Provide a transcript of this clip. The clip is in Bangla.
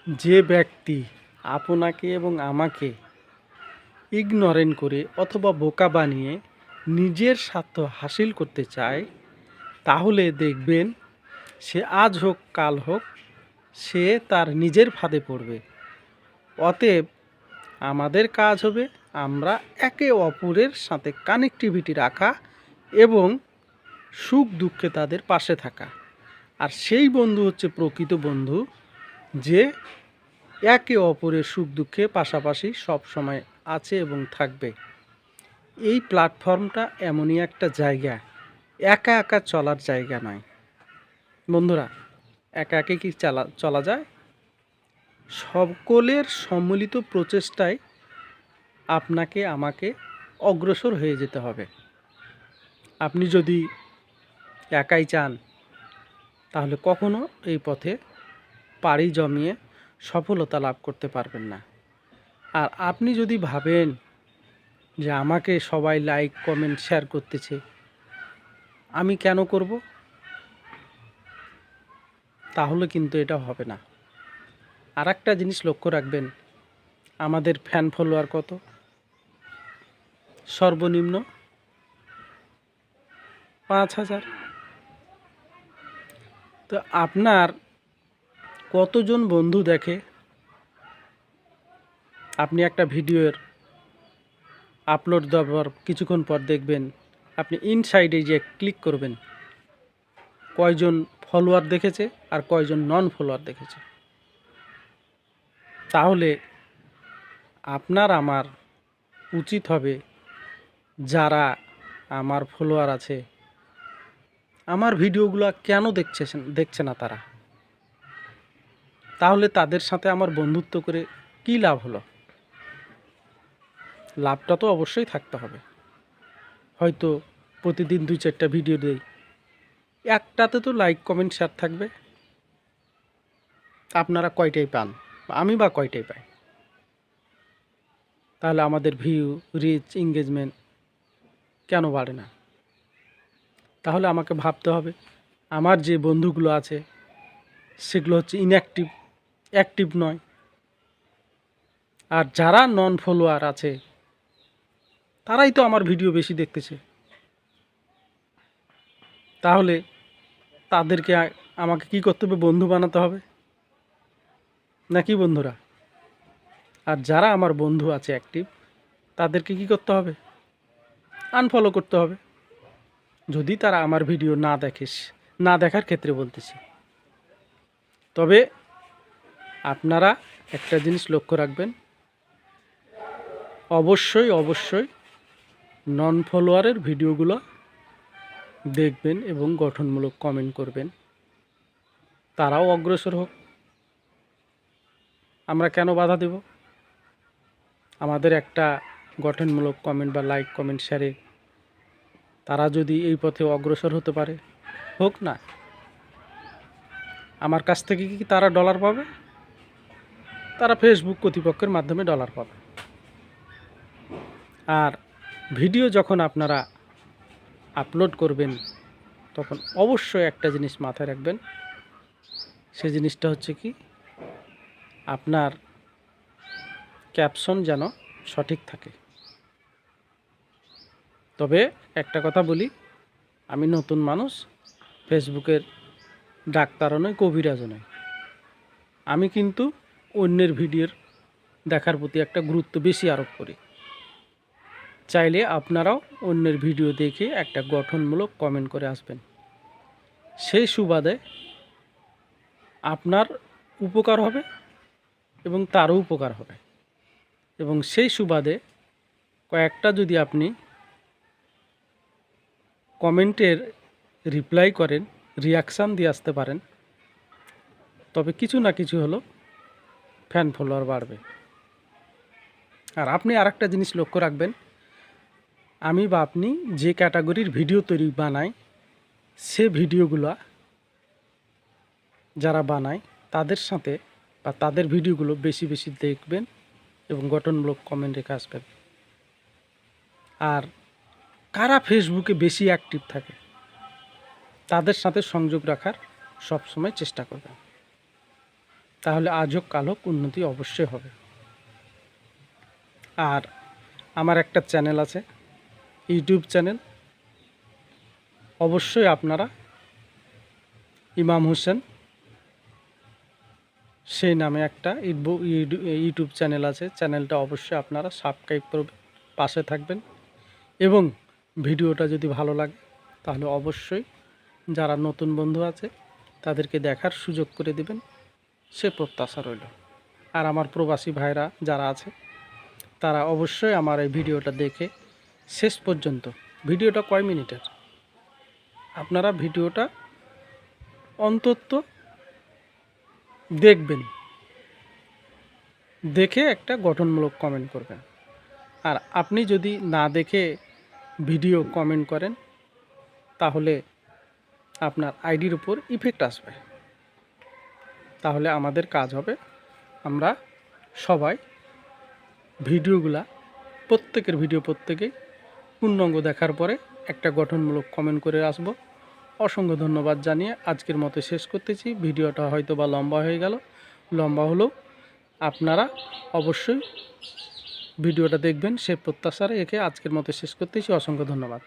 যে ব্যক্তি আপনাকে এবং আমাকে ইগনোরেন্ট করে অথবা বোকা বানিয়ে নিজের স্বার্থ হাসিল করতে চায়, তাহলে দেখবেন সে আজ হোক কাল হোক সে তার নিজের ফাঁদে পড়বে। অতএব আমাদের কাজ হবে আমরা একে অপরের সাথে কানেক্টিভিটি রাখা এবং সুখ দুঃখে তাদের পাশে থাকা। আর সেই বন্ধু হচ্ছে প্রকৃত বন্ধু, যে একে অপরের সুখ দুঃখে পাশাপাশি সব সময় আছে এবং থাকবে। এই প্ল্যাটফর্মটা এমনই একটা জায়গা, একা একা চলার জায়গা নয় বন্ধুরা। একা একে কি চলা যায়? সকলের সম্মিলিত প্রচেষ্টায় আপনাকে আমাকে অগ্রসর হয়ে যেতে হবে। আপনি যদি একাই চান তাহলে কখনো এই পথে পাড়ি জমিয়ে সফলতা লাভ করতে পারবেন না। আর আপনি যদি ভাবেন যে আমাকে সবাই লাইক কমেন্ট শেয়ার করতেছে, আমি কেন করব, তাহলে কিন্তু এটা হবে না। আর একটা জিনিস লক্ষ্য রাখবেন, আমাদের ফ্যান ফলোয়ার কত? সর্বনিম্ন 5,000। তো আপনার কতজন বন্ধু দেখে? আপনি একটা ভিডিওর আপলোড দেওয়ার কিছুক্ষণ পর দেখবেন আপনি ইনসাইডে যে ক্লিক করবেন, কয়জন ফলোয়ার দেখেছে আর কয়জন নন ফলোয়ার দেখেছে। তাহলে আপনার আমার উচিত হবে, যারা আমার ফলোয়ার আছে আমার ভিডিওগুলো কেন দেখছে না তারা, তাহলে তাদের সাথে আমার বন্ধুত্ব করে কি লাভ হলো? লাভটা তো অবশ্যই থাকতে হবে। হয়তো প্রতিদিন 2-4টা ভিডিও দেই, একটাতে তো লাইক কমেন্ট শেয়ার থাকবে। আপনারা কয়টাই পান, আমি বা কয়টাই পাই? তাহলে আমাদের ভিউ, রিচ, এঙ্গেজমেন্ট কেন বাড়ে না? তাহলে আমাকে ভাবতে হবে, আমার যে বন্ধুগুলো আছে সেগুলো হচ্ছে ইনঅ্যাক্টিভ, অ্যাক্টিভ নয়। আর যারা নন ফলোয়ার আছে তারাই তো আমার ভিডিও বেশি দেখতেছে। তাহলে তাদেরকে আমাকে কি করতে হবে? বন্ধু বানাতে হবে নাকি বন্ধুরা? আর যারা আমার বন্ধু আছে অ্যাক্টিভ, তাদেরকে কি করতে হবে? আনফলো করতে হবে, যদি তারা আমার ভিডিও না দেখার ক্ষেত্রে বলতেছি। তবে আপনারা একটা জিনিস লক্ষ্য রাখবেন, অবশ্যই অবশ্যই নন ফলোয়ারের ভিডিওগুলো দেখবেন এবং গঠনমূলক কমেন্ট করবেন, তারাও অগ্রসর হোক। আমরা কেন বাধা দেব? আমাদের একটা গঠনমূলক কমেন্ট বা লাইক কমেন্ট শেয়ারে তারা যদি এই পথে অগ্রসর হতে পারে, হোক না। আমার কাছ থেকে কি তারা ডলার পাবে? তারা ফেসবুক কর্তৃপক্ষের মাধ্যমে ডলার পাবে। আর ভিডিও যখন আপনারা আপলোড করবেন তখন অবশ্যই একটা জিনিস মাথায় রাখবেন, সে জিনিসটা হচ্ছে কি, আপনার ক্যাপশন যেন সঠিক থাকে। তবে একটা কথা বলি, আমি নতুন মানুষ, ফেসবুকের ডাক্তারও নয়, কবিরাজও নয়। আমি কিন্তু অন্যের ভিডিওর দেখার প্রতি একটা গুরুত্ব বেশি আরোপ করি। চাইলে আপনারাও অন্যের ভিডিও দেখে একটা গঠনমূলক কমেন্ট করে আসবেন। সেই সুবাদে আপনার উপকার হবে এবং তারও উপকার হবে। এবং সেই সুবাদে কয়েকটা যদি আপনি কমেন্টের রিপ্লাই করেন, রিয়াকশান দিয়ে আসতে পারেন, তবে কিছু না কিছু হলো ফ্যান ফলোয়ার বাড়বে। আর আপনি আরেকটা জিনিস লক্ষ্য রাখবেন, আমি বা আপনি যে ক্যাটাগরির ভিডিও বানাই, সে ভিডিওগুলো যারা বানায় তাদের সাথে বা তাদের ভিডিওগুলো বেশি বেশি দেখবেন এবং গঠনমূলক কমেন্ট রেখে আসবেন। আর কারা ফেসবুকে বেশি অ্যাক্টিভ থাকে তাদের সাথে সংযোগ রাখার সবসময় চেষ্টা করবেন। তাহলে আজ হোক কাল হোক উন্নতি অবশ্যই হবে। আর আমার একটা চ্যানেল আছে, ইউটিউব চ্যানেল, অবশ্যই আপনারা ইমাম হোসেন সেই নামে একটা ইউটিউব চ্যানেল আছে, চ্যানেলটা অবশ্যই আপনারা সাবস্ক্রাইব করবেন, পাশে থাকবেন এবং ভিডিওটা যদি ভালো লাগে তাহলে অবশ্যই যারা নতুন বন্ধু আছে তাদেরকে দেখার সুযোগ করে দিবেন, সে প্রত্যাশা রইল। আর আমার প্রবাসী ভাইরা যারা আছে তারা অবশ্যই আমার এই ভিডিওটা দেখে শেষ পর্যন্ত, ভিডিওটা কয় মিনিটের, আপনারা ভিডিওটা অন্তত দেখবেন, দেখে একটা গঠনমূলক কমেন্ট করবেন। আর আপনি যদি না দেখে ভিডিও কমেন্ট করেন তাহলে আপনার আইডির উপর ইফেক্ট আসবে, তাহলে আমাদের কাজ হবে আমরা সবাই ভিডিওগুলা প্রত্যেকের ভিডিও প্রত্যেকেই পূর্ণাঙ্গ দেখার পরে একটা গঠনমূলক কমেন্ট করে আসব। অসংখ্য ধন্যবাদ জানিয়ে আজকের মতো শেষ করতেছি। ভিডিওটা হয়তো বা লম্বা হয়ে গেল, লম্বা হলেও আপনারা অবশ্যই ভিডিওটা দেখবেন সে প্রত্যাশা রেখে আজকের মতো শেষ করতেছি। অসংখ্য ধন্যবাদ।